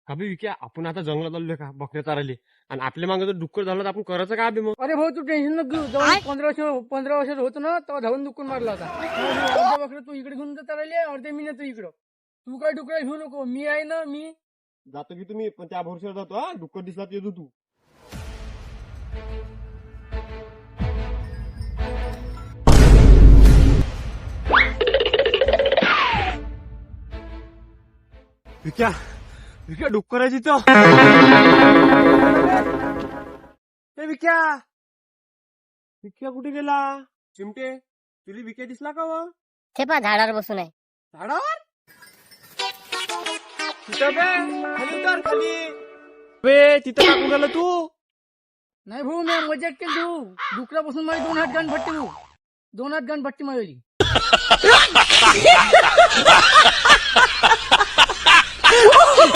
अबे विक्या आपण आता जंगलात आलोय का बकऱ्या चारायले आणि आपल्या मागे जर डुक्कर झालं तर आपण करायचं का अबे मग? अरे भाऊ तू टेन्शन नको घेऊ. जेव्हा 15 वर्षाचा होतो ना तेव्हा धावून दुखून मारला होता. अर्ध्या बकऱ्या तू इकडे घेऊन जाता राहिले, अर्ध्या मी नेतो इकडं. तू काय डुकऱ्या घेऊ नको, मी आहे ना. मी जातो की तुम्ही पण त्या भरोश्यावर जातो हा. डुक्कर दिसला तर येतो तू. विक्या विक्या डुक्कर आहे तिथं. ए विक्या विक्या कुठे गेला? चिमटे तुला विक्या दिसला का व? ते पहा झाडावर बसून आहे. झाडावर तिथं बे खाली उतर खाली. बे तिथं टाकून गेला तू. नाही भाऊ मी मजाक केली. तू डुकरापासून मला 2 हात गण भट्टी भाऊ, 2 हात गण भट्टी मिळाली.